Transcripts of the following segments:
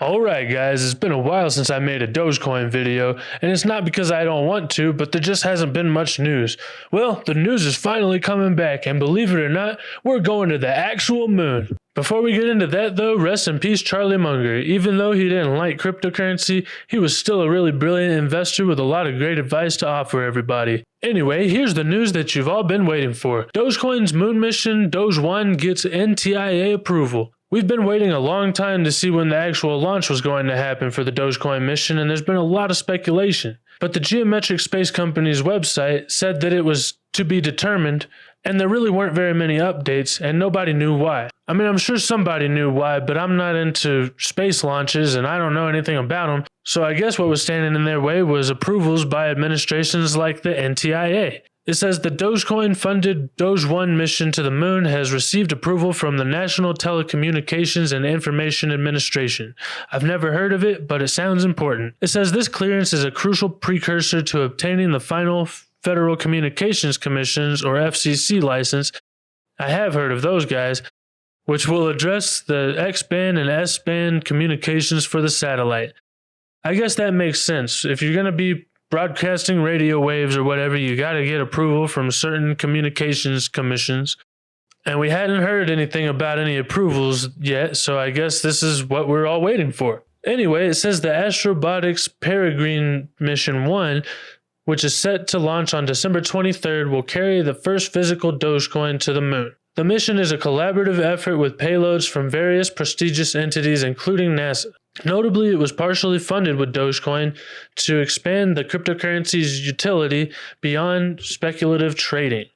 Alright guys, it's been a while since I made a Dogecoin video, and it's not because I don't want to, but there just hasn't been much news. Well, the news is finally coming back, and believe it or not, we're going to the actual moon. Before we get into that though, rest in peace Charlie Munger. Even though he didn't like cryptocurrency, he was still a really brilliant investor with a lot of great advice to offer everybody. Anyway, here's the news that you've all been waiting for. Dogecoin's moon mission, Doge1, gets NTIA approval. We've been waiting a long time to see when the actual launch was going to happen for the Dogecoin mission, and there's been a lot of speculation. But the Geometric Space Company's website said that it was to be determined, and there really weren't very many updates, and nobody knew why. I mean, I'm sure somebody knew why, but I'm not into space launches, and I don't know anything about them, so I guess what was standing in their way was approvals by administrations like the NTIA. It says the Dogecoin-funded Doge1 mission to the moon has received approval from the National Telecommunications and Information Administration. I've never heard of it, but it sounds important. It says this clearance is a crucial precursor to obtaining the final Federal Communications Commission's or FCC license. I have heard of those guys, which will address the X-band and S-band communications for the satellite. I guess that makes sense. If you're going to be broadcasting radio waves or whatever, you got to get approval from certain communications commissions. And we hadn't heard anything about any approvals yet, so I guess this is what we're all waiting for. Anyway, it says the Astrobotics Peregrine Mission 1, which is set to launch on December 23rd, will carry the first physical Dogecoin to the moon. The mission is a collaborative effort with payloads from various prestigious entities, including NASA. Notably, it was partially funded with Dogecoin to expand the cryptocurrency's utility beyond speculative trading.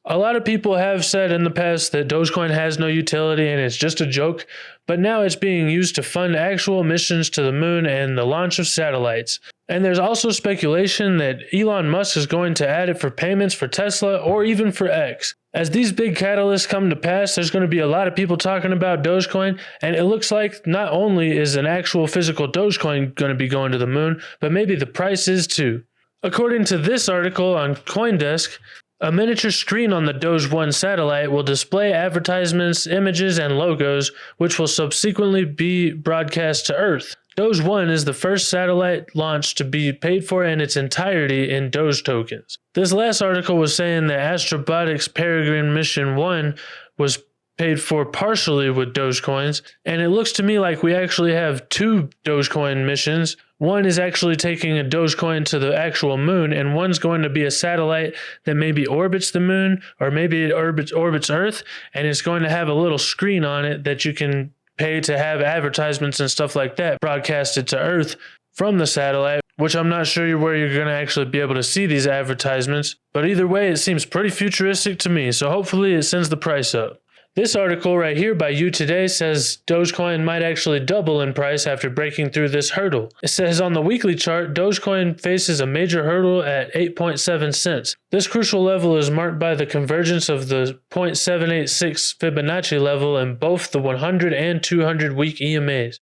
A lot of people have said in the past that Dogecoin has no utility and it's just a joke, but now it's being used to fund actual missions to the moon and the launch of satellites. And there's also speculation that Elon Musk is going to add it for payments for Tesla or even for X. As these big catalysts come to pass, there's going to be a lot of people talking about Dogecoin, and it looks like not only is an actual physical Dogecoin going to be going to the moon, but maybe the price is too. According to this article on CoinDesk, a miniature screen on the Doge-1 satellite will display advertisements, images, and logos, which will subsequently be broadcast to Earth. Doge-1 is the first satellite launch to be paid for in its entirety in Doge tokens. This last article was saying that Astrobotics Peregrine Mission 1 was paid for partially with Dogecoins, and it looks to me like we actually have two Dogecoin missions. One is actually taking a Dogecoin to the actual moon, and one's going to be a satellite that maybe orbits the moon, or maybe it orbits Earth, and it's going to have a little screen on it that you can pay to have advertisements and stuff like that broadcasted to Earth from the satellite, which I'm not sure where you're going to actually be able to see these advertisements, but either way it seems pretty futuristic to me, so hopefully it sends the price up. This article right here by You Today says Dogecoin might actually double in price after breaking through this hurdle. It says on the weekly chart, Dogecoin faces a major hurdle at 8.7 cents. This crucial level is marked by the convergence of the 0.786 Fibonacci level in both the 100 and 200 week EMAs.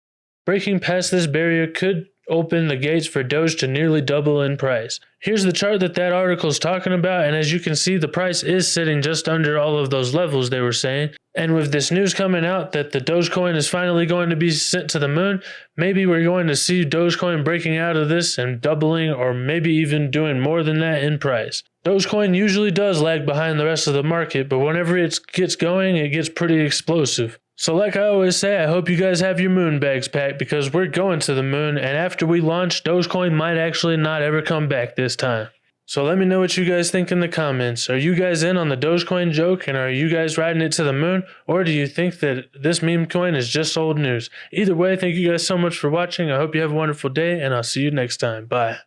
Breaking past this barrier could open the gates for Doge to nearly double in price. Here's the chart that article is talking about, and as you can see, the price is sitting just under all of those levels they were saying. And with this news coming out that the Dogecoin is finally going to be sent to the moon, maybe we're going to see Dogecoin breaking out of this and doubling, or maybe even doing more than that in price. Dogecoin usually does lag behind the rest of the market, but whenever it gets going, it gets pretty explosive. So like I always say, I hope you guys have your moon bags packed, because we're going to the moon, and after we launch, Dogecoin might actually not ever come back this time. So let me know what you guys think in the comments. Are you guys in on the Dogecoin joke, and are you guys riding it to the moon, or do you think that this meme coin is just old news? Either way, thank you guys so much for watching. I hope you have a wonderful day, and I'll see you next time. Bye.